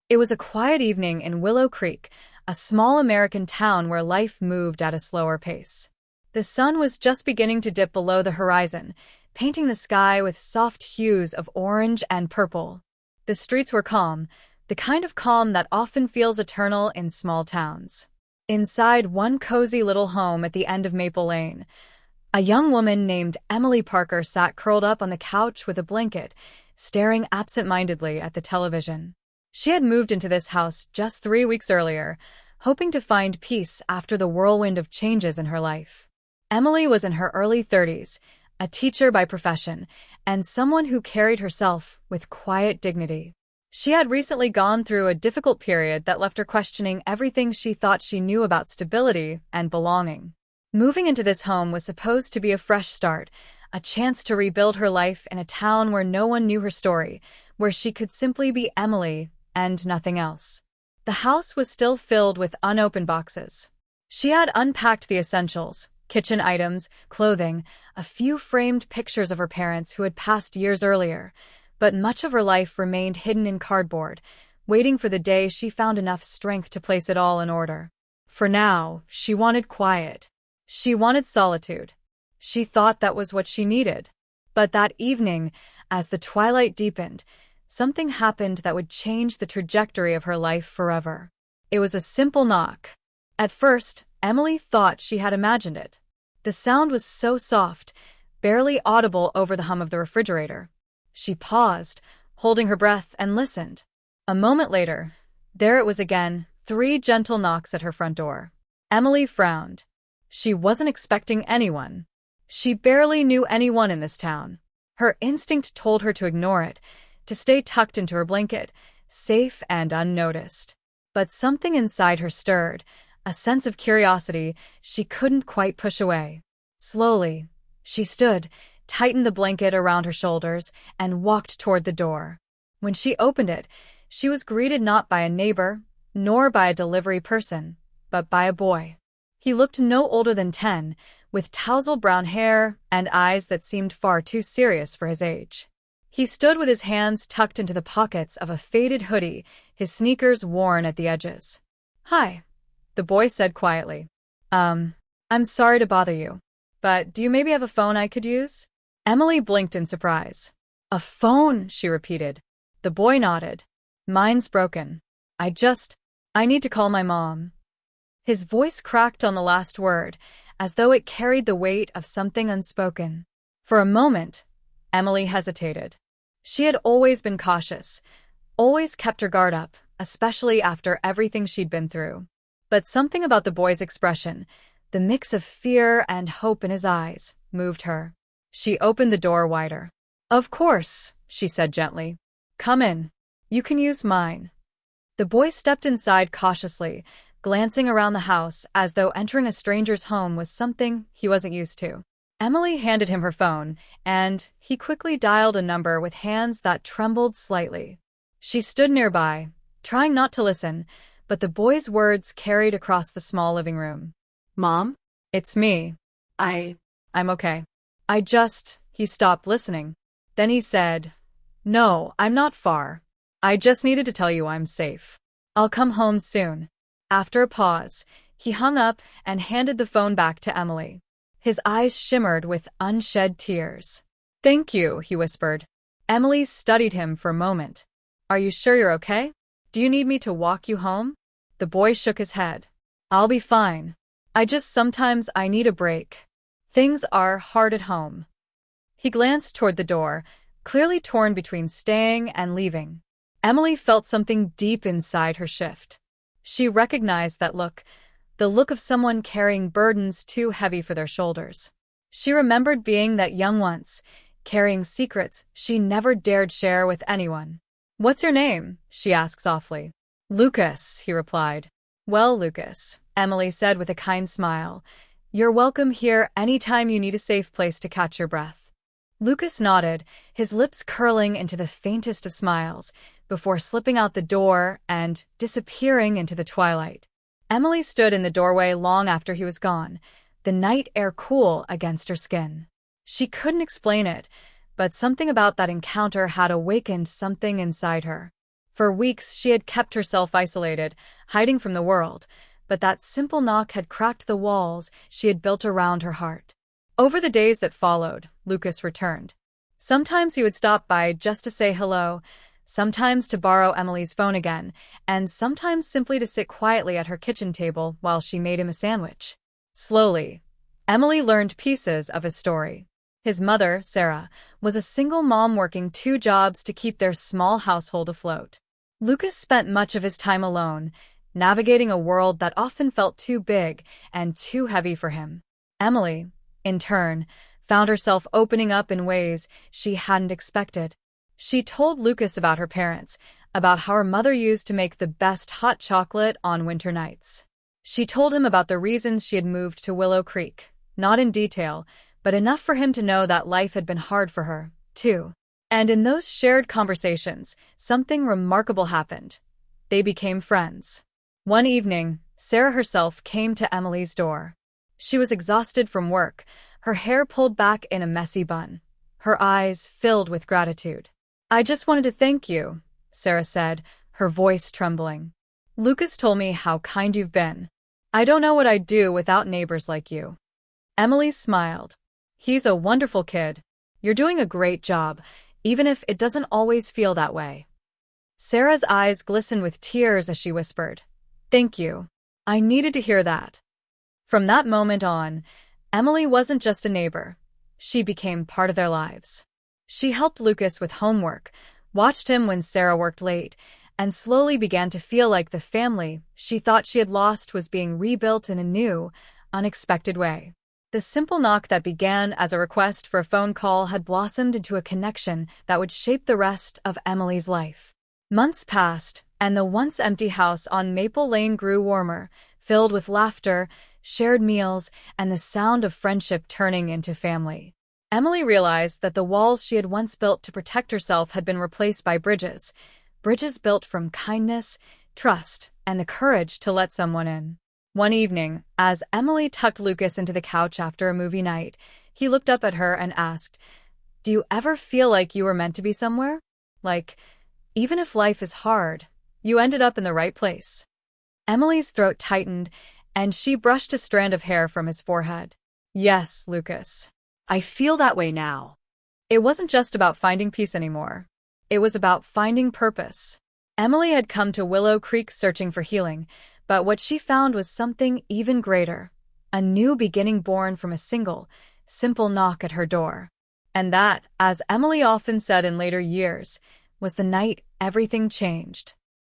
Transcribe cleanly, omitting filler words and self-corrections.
It was a quiet evening in Willow Creek, a small American town where life moved at a slower pace. The sun was just beginning to dip below the horizon, painting the sky with soft hues of orange and purple. The streets were calm, the kind of calm that often feels eternal in small towns. Inside one cozy little home at the end of Maple Lane, a young woman named Emily Parker sat curled up on the couch with a blanket, staring absent-mindedly at the television. She had moved into this house just 3 weeks earlier, hoping to find peace after the whirlwind of changes in her life. Emily was in her early 30s, a teacher by profession, and someone who carried herself with quiet dignity. She had recently gone through a difficult period that left her questioning everything she thought she knew about stability and belonging. Moving into this home was supposed to be a fresh start, a chance to rebuild her life in a town where no one knew her story, where she could simply be Emily and nothing else. The house was still filled with unopened boxes. She had unpacked the essentials: kitchen items, clothing, a few framed pictures of her parents who had passed years earlier, but much of her life remained hidden in cardboard, waiting for the day she found enough strength to place it all in order. For now, she wanted quiet. She wanted solitude. She thought that was what she needed. But that evening, as the twilight deepened, something happened that would change the trajectory of her life forever. It was a simple knock. At first, Emily thought she had imagined it. The sound was so soft, barely audible over the hum of the refrigerator. She paused, holding her breath, and listened. A moment later, there it was again, 3 gentle knocks at her front door. Emily frowned. She wasn't expecting anyone. She barely knew anyone in this town. Her instinct told her to ignore it, to stay tucked into her blanket, safe and unnoticed. But something inside her stirred, a sense of curiosity she couldn't quite push away. Slowly, she stood, tightened the blanket around her shoulders, and walked toward the door. When she opened it, she was greeted not by a neighbor, nor by a delivery person, but by a boy. He looked no older than 10, with tousled brown hair and eyes that seemed far too serious for his age. He stood with his hands tucked into the pockets of a faded hoodie, his sneakers worn at the edges. "Hi," the boy said quietly. I'm sorry to bother you, but do you maybe have a phone I could use?" Emily blinked in surprise. "A phone?" she repeated. The boy nodded. "Mine's broken. I need to call my mom." His voice cracked on the last word, as though it carried the weight of something unspoken. For a moment, Emily hesitated. She had always been cautious, always kept her guard up, especially after everything she'd been through. But something about the boy's expression, the mix of fear and hope in his eyes, moved her. She opened the door wider. "Of course," she said gently. "Come in. You can use mine." The boy stepped inside cautiously, glancing around the house as though entering a stranger's home was something he wasn't used to. Emily handed him her phone, and he quickly dialed a number with hands that trembled slightly. She stood nearby, trying not to listen, but the boy's words carried across the small living room. "Mom? "It's me. I'm okay. He stopped listening. Then he said, "No, I'm not far. I just needed to tell you I'm safe. I'll come home soon." After a pause, he hung up and handed the phone back to Emily. His eyes shimmered with unshed tears. "Thank you," he whispered. Emily studied him for a moment. "Are you sure you're okay? Do you need me to walk you home?" The boy shook his head. "I'll be fine. Sometimes I need a break. Things are hard at home." He glanced toward the door, clearly torn between staying and leaving. Emily felt something deep inside her shift. She recognized that look, the look of someone carrying burdens too heavy for their shoulders. She remembered being that young once, carrying secrets she never dared share with anyone. "What's your name?" she asked softly. "Lucas," he replied. "Well, Lucas," Emily said with a kind smile, "you're welcome here anytime you need a safe place to catch your breath." Lucas nodded, his lips curling into the faintest of smiles, before slipping out the door and disappearing into the twilight. Emily stood in the doorway long after he was gone, the night air cool against her skin. She couldn't explain it, but something about that encounter had awakened something inside her. For weeks she had kept herself isolated, hiding from the world, but that simple knock had cracked the walls she had built around her heart. Over the days that followed, Lucas returned. Sometimes he would stop by just to say hello, sometimes to borrow Emily's phone again, and sometimes simply to sit quietly at her kitchen table while she made him a sandwich. Slowly, Emily learned pieces of his story. His mother, Sarah, was a single mom working 2 jobs to keep their small household afloat. Lucas spent much of his time alone, navigating a world that often felt too big and too heavy for him. Emily, in turn, found herself opening up in ways she hadn't expected. She told Lucas about her parents, about how her mother used to make the best hot chocolate on winter nights. She told him about the reasons she had moved to Willow Creek, not in detail, but enough for him to know that life had been hard for her, too. And in those shared conversations, something remarkable happened. They became friends. One evening, Sarah herself came to Emily's door. She was exhausted from work, her hair pulled back in a messy bun, her eyes filled with gratitude. "I just wanted to thank you," Sarah said, her voice trembling. "Lucas told me how kind you've been. I don't know what I'd do without neighbors like you." Emily smiled. "He's a wonderful kid. You're doing a great job, even if it doesn't always feel that way." Sarah's eyes glistened with tears as she whispered, "Thank you. I needed to hear that." From that moment on, Emily wasn't just a neighbor. She became part of their lives. She helped Lucas with homework, watched him when Sarah worked late, and slowly began to feel like the family she thought she had lost was being rebuilt in a new, unexpected way. The simple knock that began as a request for a phone call had blossomed into a connection that would shape the rest of Emily's life. Months passed, and the once empty house on Maple Lane grew warmer, filled with laughter, shared meals, and the sound of friendship turning into family. Emily realized that the walls she had once built to protect herself had been replaced by bridges built from kindness, trust, and the courage to let someone in. One evening, as Emily tucked Lucas into the couch after a movie night, he looked up at her and asked, "Do you ever feel like you were meant to be somewhere? Like, even if life is hard, you ended up in the right place?" Emily's throat tightened, and she brushed a strand of hair from his forehead. "Yes, Lucas. I feel that way now." It wasn't just about finding peace anymore. It was about finding purpose. Emily had come to Willow Creek searching for healing, but what she found was something even greater, a new beginning born from a single, simple knock at her door. And that, as Emily often said in later years, was the night everything changed.